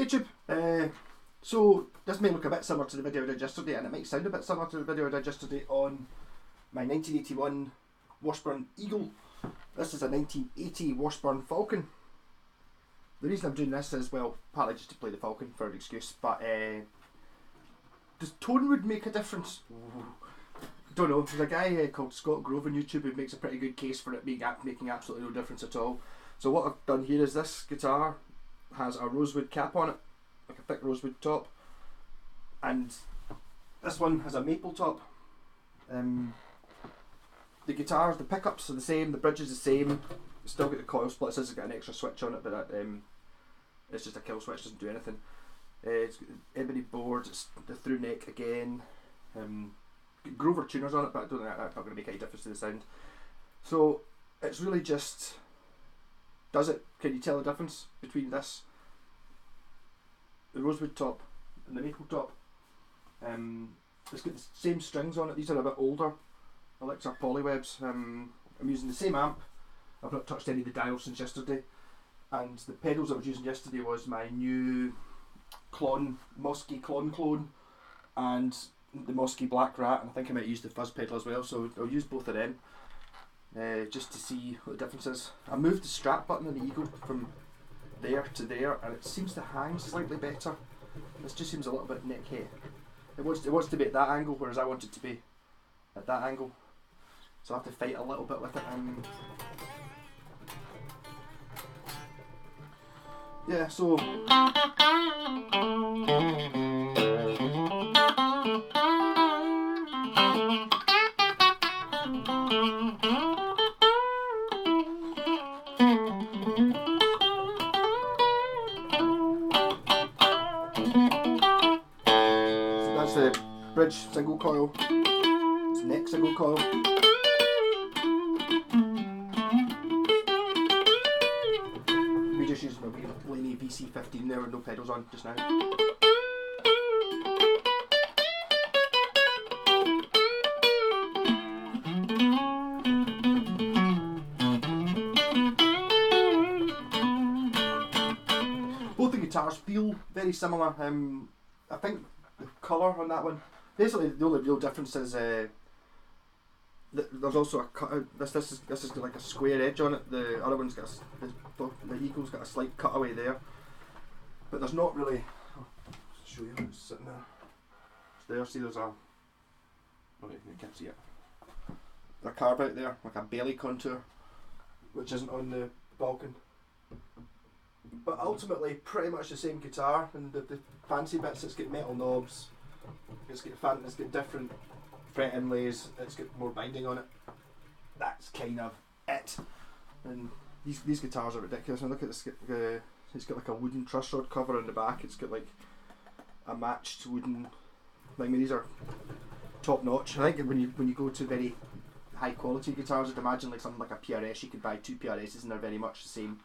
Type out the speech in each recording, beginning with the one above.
YouTube. So this may look a bit similar to the video I did yesterday, and it might sound a bit similar to the video I did yesterday on my 1981 Washburn Eagle. This is a 1980 Washburn Falcon. The reason I'm doing this is, well, partly just to play the Falcon for an excuse, but does tone wood make a difference? Don't know. There's a guy called Scott Grove on YouTube who makes a pretty good case for it making absolutely no difference at all. So what I've done here is this guitar has a rosewood cap on it, like a thick rosewood top, and this one has a maple top. The guitars, the pickups are the same, the bridge is the same. It's still got the coil splits, it's got an extra switch on it, but it's just a kill switch, doesn't do anything. It's got ebony boards, it's the through neck again. Grover tuners on it, but I don't think that's not going to make any difference to the sound. So it's really just, can you tell the difference between this, the rosewood top and the maple top? It's got the same strings on it. These are a bit older Elixir Polywebs. I'm using the same amp. I've not touched any of the dials since yesterday, and the pedals I was using yesterday was my new Mosky clone, and the Mosky Black Rat, and I think I might use the fuzz pedal as well, so I'll use both of them just to see what the difference is. I moved the strap button on the Eagle from there to there, and it seems to hang slightly better. This just seems a little bit neck heavy. It wants to be at that angle, whereas I want it to be at that angle, so I have to fight a little bit with it. Yeah, so that's the bridge single coil, it's neck single coil. We just used my wee Laney VC15 there with no pedals on just now. Both the guitars feel very similar. I think the colour on that one, basically the only real difference is there's also a cut. This is got like a square edge on it. The other one's got the Eagle's got a slight cutaway there, but there's not really. I'll show you how it's sitting there. It's there. See, there's a. Oh, you can't see it. There's a carve out there, like a belly contour, which isn't on the Falcon. But ultimately, pretty much the same guitar, and the fancy bits. It's got metal knobs. It's got different fret inlays. It's got more binding on it. That's kind of it. And these guitars are ridiculous. And look at this. It's got like a wooden truss rod cover on the back. It's got like a matched wooden. I mean, these are top notch. I think when you go to very high quality guitars, I'd imagine like something like a PRS. You could buy two PRSs and they're very much the same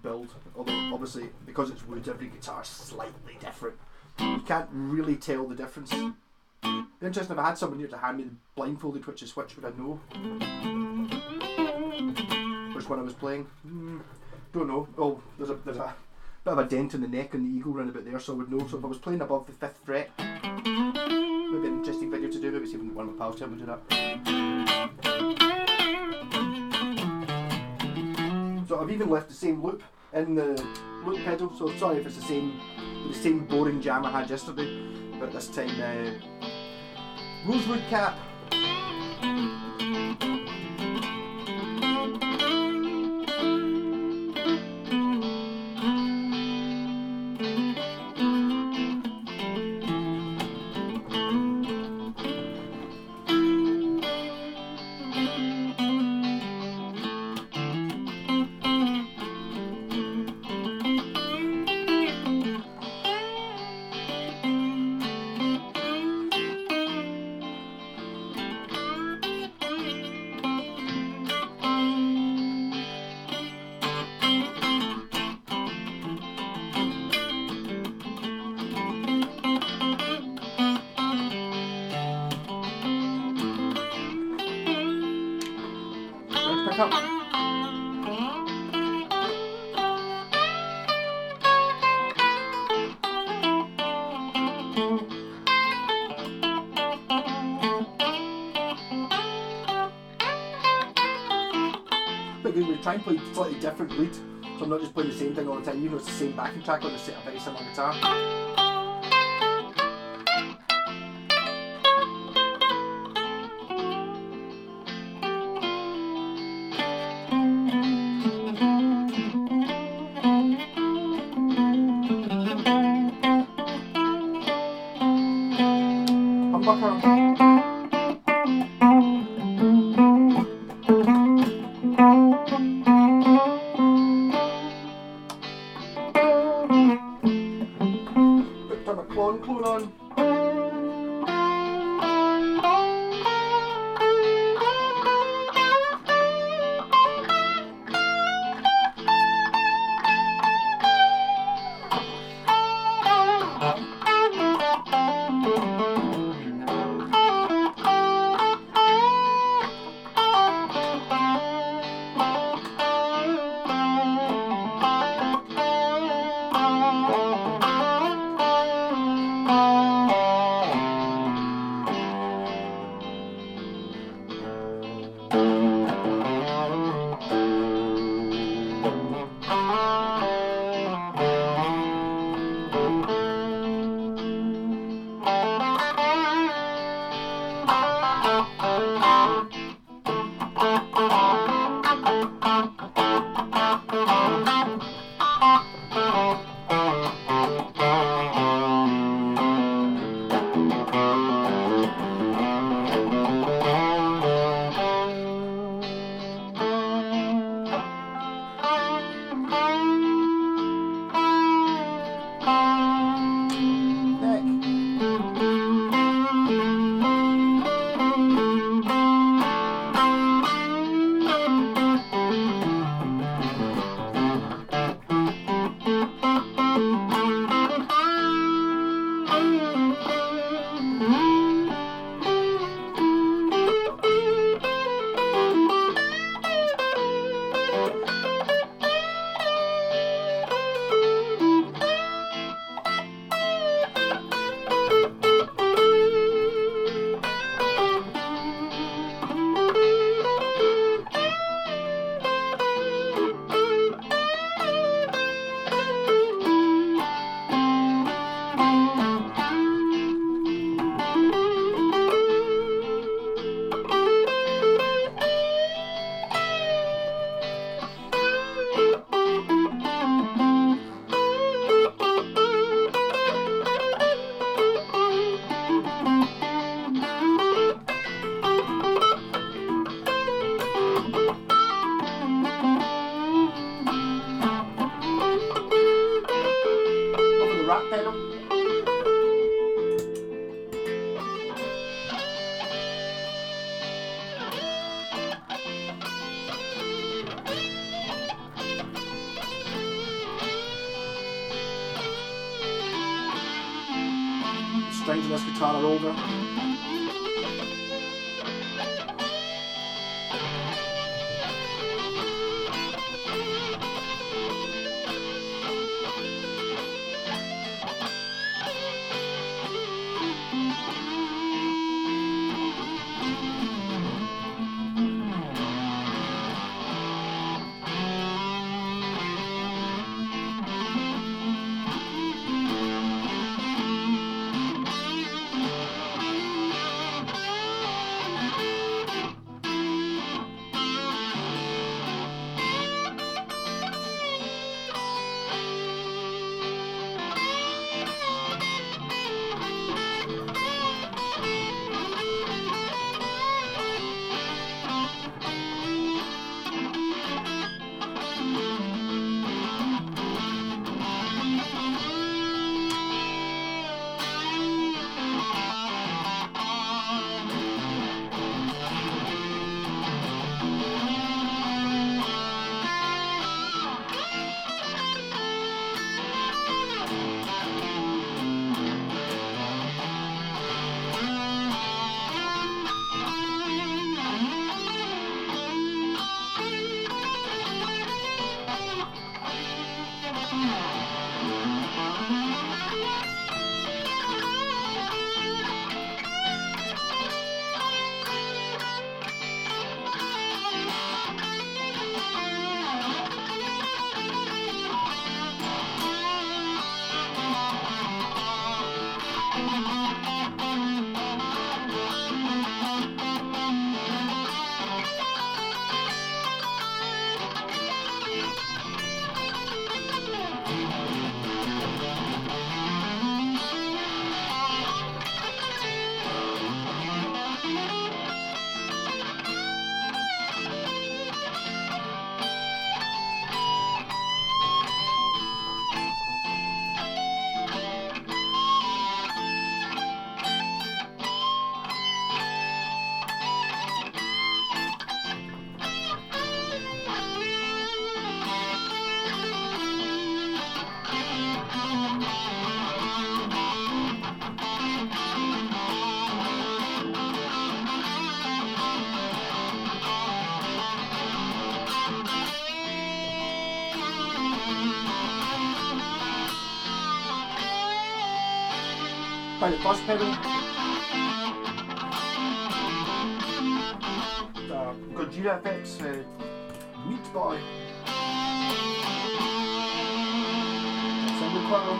build. Although obviously because it's wood, every guitar is slightly different. You can't really tell the difference. It'd be interesting if I had someone here to hand me the blindfolded which is which, would I know which one I was playing? Don't know. Oh, there's a bit of a dent in the neck on the Eagle round about there, so I would know. So if I was playing above the 5th fret, maybe an interesting video to do. Maybe see one of my pals tell me to do that. So I've even left the same loop in the loop pedal, so sorry if it's the same boring jam I had yesterday, but this time rosewood cap. try and play slightly different lead, so I'm not just playing the same thing all the time, even though it's the same backing track on a very similar guitar. Humbucker. Turn my clone on. Rat pedal. The strings on this guitar are older. Private bus pedal. Gojira effects. Meat Boy. Single coil.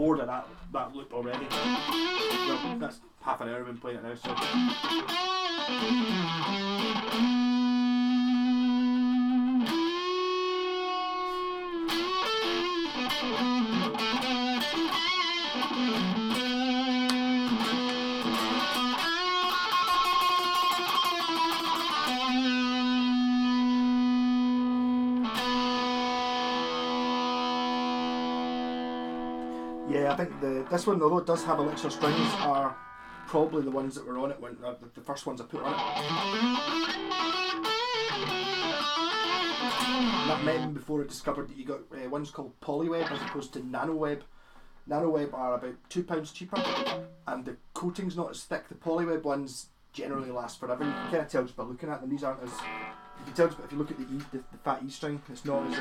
bored of that loop already. Well, that's half an hour I've been playing it now, so. think this one, although it does have elixir strings, are probably the ones that were on it when the first ones I put on it. And that meant before I discovered that you got ones called Polyweb as opposed to Nanoweb. Nanoweb are about £2 cheaper, and the coating's not as thick. The Polyweb ones generally last forever. You can kind of tell just by looking at them. These aren't as, you can tell just if you look at the fat E string, it's not as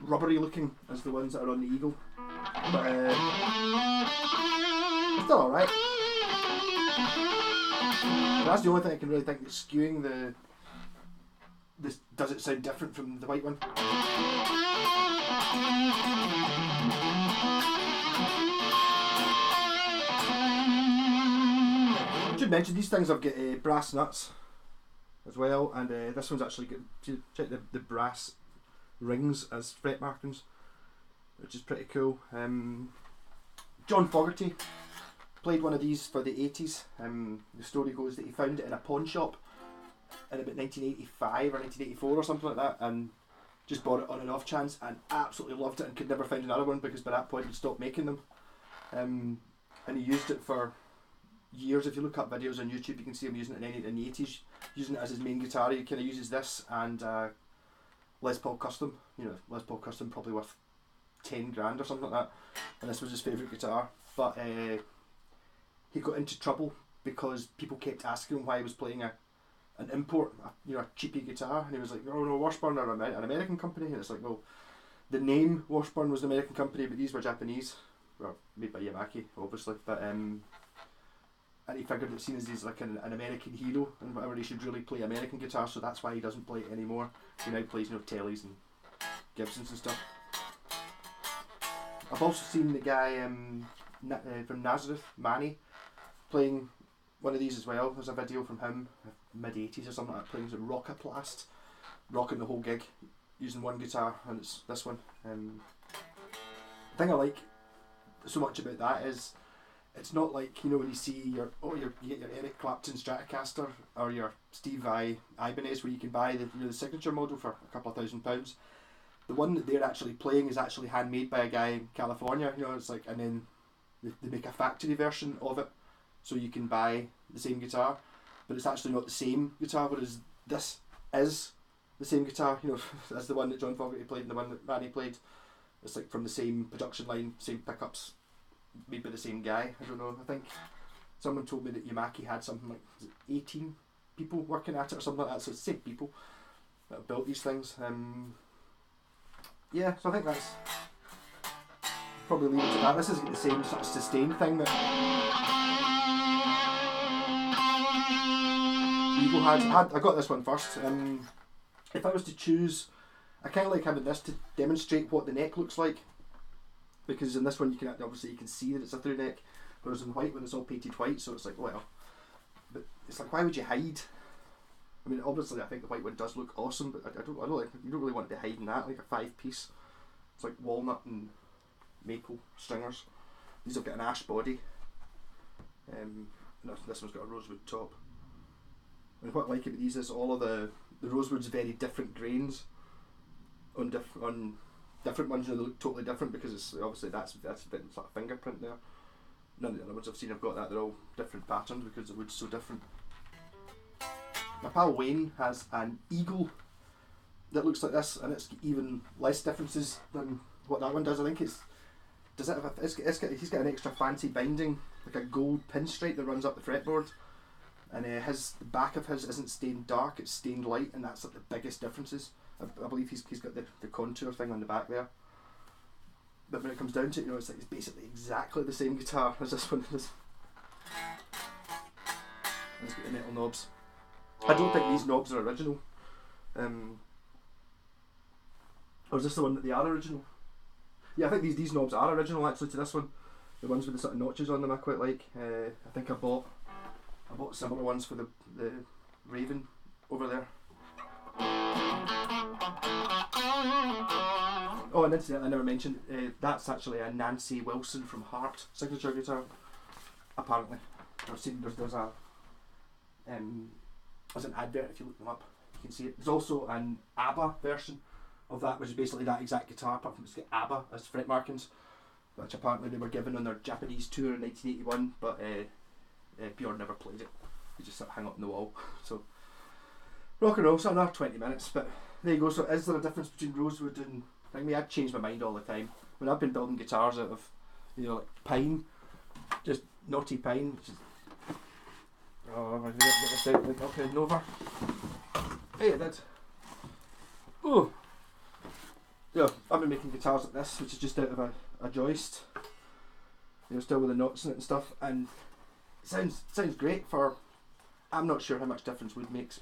rubbery looking as the ones that are on the Eagle, but it's still alright. That's the only thing I can really think that's skewing this. Does it sound different from the white one? I should mention these things have got brass nuts as well, and this one's actually got, check the brass rings as fret markings, which is pretty cool. John Fogerty played one of these for the 80s. The story goes that he found it in a pawn shop in about 1985 or 1984 or something like that, and just bought it on an off chance and absolutely loved it and could never find another one because by that point he'd stopped making them. And he used it for years. If you look up videos on YouTube, you can see him using it in the 80s, using it as his main guitar. He kind of uses this and Les Paul Custom. You know, Les Paul Custom probably worth 10 grand or something like that, and this was his favourite guitar. But he got into trouble because people kept asking him why he was playing an import, a cheapy guitar, and he was like, no, Washburn are an American company. And it's like, well, the name Washburn was an American company, but these were Japanese, well, made by Yamaki, obviously. But and he figured that seen as he's like an American hero and whatever, he should really play American guitar, so that's why he doesn't play it anymore. He now plays Tellys and Gibsons and stuff. I've also seen the guy from Nazareth, Manny, playing one of these as well. There's a video from him, mid 80s or something like that, playing some Rockaplast, rocking the whole gig using one guitar, and it's this one. The thing I like so much about that is it's not like, when you see you get your Eric Clapton Stratocaster or your Steve Vai Ibanez, where you can buy the signature model for a couple of £1,000. The one that they're actually playing is actually handmade by a guy in California. It's like, and then they make a factory version of it, so you can buy the same guitar, but it's actually not the same guitar. Whereas this is the same guitar, as the one that John Fogerty played and the one that Manny played. It's like from the same production line, same pickups, made by the same guy. I don't know. I think someone told me that Yamaki had something like 18 people working at it or something like that. So it's the same people that have built these things. Yeah, so I think that's probably leave it to that. This is the same sort of sustain thing that Eagle had. I got this one first. If I was to choose, I kind of like having this to demonstrate what the neck looks like, because in this one you can see that it's a through neck, whereas in white when it's all painted white, so it's like, well, but it's like, why would you hide? I mean, obviously I think the white one does look awesome, but I don't like, you don't really want to be hiding that like a 5-piece. It's like walnut and maple stringers. These have got an ash body, and this one's got a rosewood top. And what I like about these is all of the rosewood's very different grains on different ones. They look totally different because it's obviously that's a bit sort of fingerprint there. None of the other ones I've seen have got that. They're all different patterns because the wood's so different. My pal Wayne has an Eagle that looks like this, and it's even less differences than what that one does. I think he's got an extra fancy binding, like a gold pinstripe that runs up the fretboard, and the back of his isn't stained dark, it's stained light, and that's like the biggest differences. I believe he's got the contour thing on the back there. But when it comes down to it, it's basically exactly the same guitar as this one is. And it's got the metal knobs. I don't think these knobs are original. Or is this the one that they are original? Yeah, I think these knobs are original actually to this one. The ones with the sort of notches on them I quite like. I think I bought similar ones for the Raven over there. Oh, and incidentally, I never mentioned, that's actually a Nancy Wilson from Heart signature guitar, apparently. I've seen there's an advert, if you look them up, you can see it. There's also an ABBA version of that, which is basically that exact guitar, apart from it's got ABBA as fret markings. which apparently they were given on their Japanese tour in 1981, but Bjorn never played it. He just sort of hung up on the wall. So rock and roll, so another 20 minutes, but there you go. So is there a difference between rosewood and thingy? I'd change my mind all the time. When I've been building guitars out of, like pine, just knotty pine, which is, oh, I'm going to get this out like okay, Nova. Hey, it did. Oh! Yeah, I've been making guitars like this, which is just out of a joist. Still with the knots in it and stuff, and it sounds great for. I'm not sure how much difference wood makes.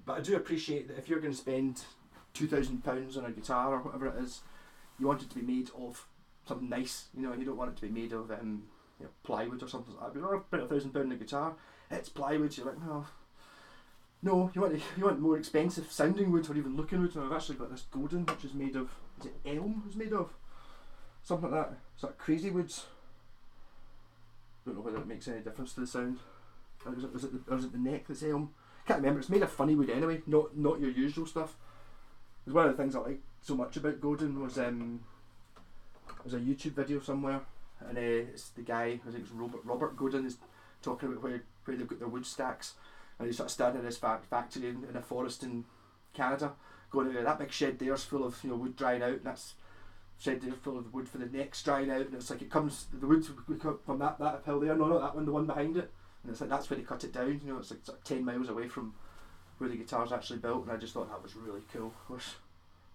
But I do appreciate that if you're going to spend £2,000 on a guitar or whatever it is, you want it to be made of something nice. You don't want it to be made of plywood or something like that. But I've spent £1,000 on a guitar. It's plywood. You're like, no, you want more expensive sounding wood or even looking wood. And I've actually got this Godin, which is made of, is it elm? It's made of something like that. It's like crazy woods. Don't know whether it makes any difference to the sound. Or is it the neck that's elm? Can't remember. It's made of funny wood anyway, not your usual stuff. Because one of the things I liked so much about Godin was there was a YouTube video somewhere, and it's the guy, I think it's Robert Godin, is talking about where they've got their wood stacks, and he's sort of standing in his factory in a forest in Canada, going, that big shed there's full of wood drying out, and that's shed there full of wood for the next drying out, and it's like the wood from that hill there, no, not that one, the one behind it, and it's like that's where they cut it down. It's like sort of 10 miles away from where the guitar's actually built, and I just thought that was really cool. I wish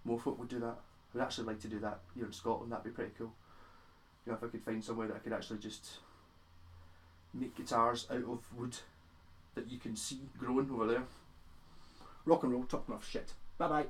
more folk would do that. I'd actually like to do that here in Scotland. That'd be pretty cool. If I could find somewhere that I could actually just make guitars out of wood that you can see growing over there. Rock and roll, talking off shit. Bye bye.